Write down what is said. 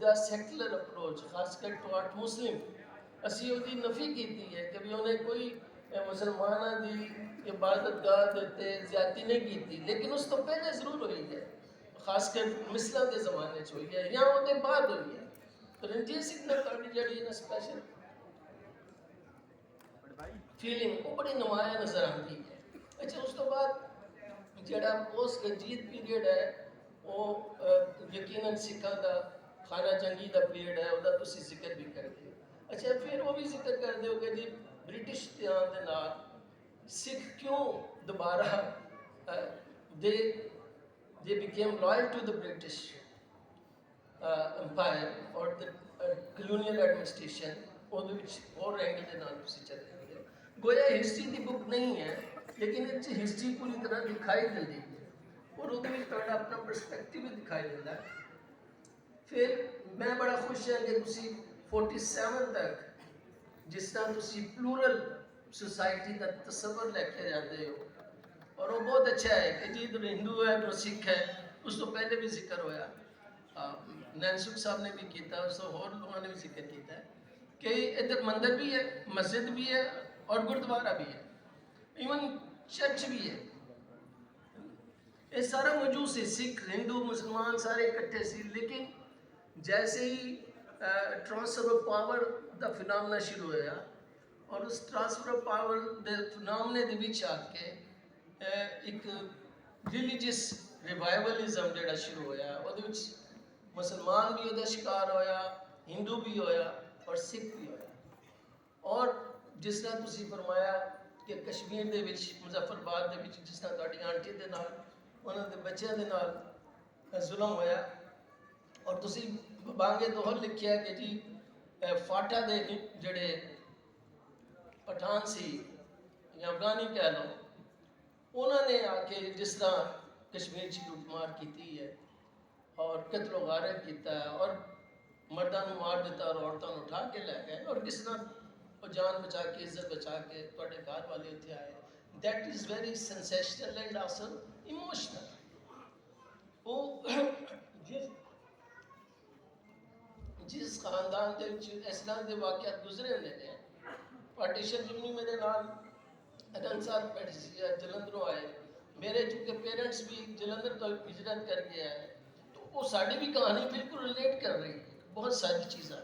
ਉਹਦਾ secular approach ਖਾਸਕਰ ਟੁਆਰਡ ਮੁਸਲਿਮ ਅਸੀਂ ਉਹਦੀ ਨਫੀ ਕੀਤੀ ਹੈ ਕਿ ਵੀ ਉਹਨੇ ਕੋਈ ਮੁਸਲਮਾਨਾਂ ਦੀ ਇਬਾਦਤਗਾਹ ਦੇ ਉੱਤੇ ਜ਼ਿਆਦਤੀ ਨਹੀਂ ਕੀਤੀ, ਲੇਕਿਨ ਉਸ ਤੋਂ ਪਹਿਲੇ ਜ਼ਰੂਰ ਹੋਈ ਹੈ, ਖਾਸਕਰ ਮਿਸਲਾਂ ਦੇ ਜ਼ਮਾਨੇ 'ਚ ਹੋਈ ਹੈ ਜਾਂ ਉਹਦੇ ਬਾਅਦ ਹੋਈ ਹੈ। ਰਣਜੀਤ ਸਿੰਘ ਨਾਲ ਤੁਹਾਡੀ ਜਿਹੜੀ ਨਾ ਸਪੈਸ਼ਲ ਫੀਲਿੰਗ ਉਹ ਬੜੀ ਨਮਾਇਆ ਨਜ਼ਰ ਆਉਂਦੀ ਹੈ। ਅੱਛਾ, ਉਸ ਤੋਂ ਬਾਅਦ ਜਿਹੜਾ ਪੋਸਟ ਰਣਜੀਤ ਪੀਰੀਅਡ ਹੈ ਉਹ ਯਕੀਨਨ ਸਿੱਖਾਂ ਦਾ ਖਾਨਾ ਜੰਗੀ ਦਾ ਪੀਰੀਅਡ ਹੈ, ਉਹਦਾ ਤੁਸੀਂ ਜ਼ਿਕਰ ਵੀ ਕਰਦੇ ਹੋ। ਅੱਛਾ, ਫਿਰ ਉਹ ਵੀ ਜ਼ਿਕਰ ਕਰਦੇ ਹੋ ਕਿ ਜੀ ਬ੍ਰਿਟਿਸ਼ ਦੇ ਆਉਣ ਦੇ ਨਾਲ ਸਿੱਖ ਕਿਉਂ ਦੁਬਾਰਾ they became loyal to the British empire or the colonial administration। ਉਹਦੇ ਵਿੱਚ ਹੋਰ ਐਂਗਲ ਦੇ ਨਾਲ ਤੁਸੀਂ ਚੱਲੇ ਹੋ। ਗੋਇਆ ਹਿਸਟਰੀ ਦੀ ਬੁੱਕ ਨਹੀਂ ਹੈ, ਲੇਕਿਨ ਇਹ 'ਚ ਹਿਸਟਰੀ ਪੂਰੀ ਤਰ੍ਹਾਂ ਦਿਖਾਈ ਦਿੰਦੀ ਹੈ ਔਰ ਉਹਦੇ ਵਿੱਚ ਤੁਹਾਡਾ ਆਪਣਾ ਪਰਸਪੈਕਟਿਵ ਵੀ ਦਿਖਾਈ ਦਿੰਦਾ ਹੈ। ਫਿਰ ਮੈਂ ਬੜਾ ਖੁਸ਼ ਹਾਂ ਕਿ ਤੁਸੀਂ 47 ਤੱਕ ਜਿਸ ਤਰ੍ਹਾਂ ਤੁਸੀਂ ਪਲੂਰਲ सोसाइटी का तस्वर लेके जाते हो, और वो बहुत अच्छा है कि जी इधर हिंदू है तो सिख है। उस तो पहले भी जिक्र होया, नैनसुख साहब ने भी किया, उस तो होर लोगों ने भी जिक्र किया कि इधर मंदिर भी है, मस्जिद भी है और गुरुद्वारा भी है, इवन चर्च भी है। ये सारा मौजूद से सिख हिंदू मुसलमान सारे इकट्ठे से, लेकिन जैसे ही ट्रांसफर ऑफ पावर का फिनोमेना शुरू होया और उस ट्रांसफर ऑफ पावर के फिनोमेने के विच आके एक रिलीजियस रिवाइवलिज्म जोड़ा शुरू होया, ਉਹਦੇ ਵਿੱਚ मुसलमान भी ਉਹਦਾ शिकार होया, हिंदू भी होया और सिख भी होया। और जिस तरह ਤੁਸੀਂ फरमाया कि कश्मीर ਦੇ ਵਿੱਚ मुजफ्फरबाद ਦੇ ਵਿੱਚ जिस तरह ਤੁਹਾਡੀ आंटी ਦੇ ਨਾਲ ਉਹਨਾਂ ਦੇ ਬੱਚਿਆਂ ਦੇ ਨਾਲ ਜ਼ੁਲਮ ਹੋਇਆ, और ਤੁਸੀਂ ਬਾਂਗੇ ਦੋਹਰ ਲਿਖਿਆ ਕਿ ਜੀ फाटा ਦੇ ਜਿਹੜੇ पठान सी या अफगानी कह लो, उन्होंने आके जिस तरह कश्मीर की लुटमार की है और कत्लो गारत किया और मर्दों को मार दिता और औरतों को उठा के लै गए, और किस तरह जान बचा के इज्जत बचा के तुहाडे घर वाले इत्थे आए, that is very sensational and also emotional. वो जिस खानदान के इस तरह के वाक़यात गुजरे होंगे, पार्टीशन जिमनी मेरे नाल अदन साहब बैठे सी जलंधरों आए, मेरे चूँकि पेरेंट्स भी जलंधर तो हिजरत करके आए, तो वो साड़ी भी कहानी बिल्कुल रिलेट कर रही है, बहुत सारी चीज़ें।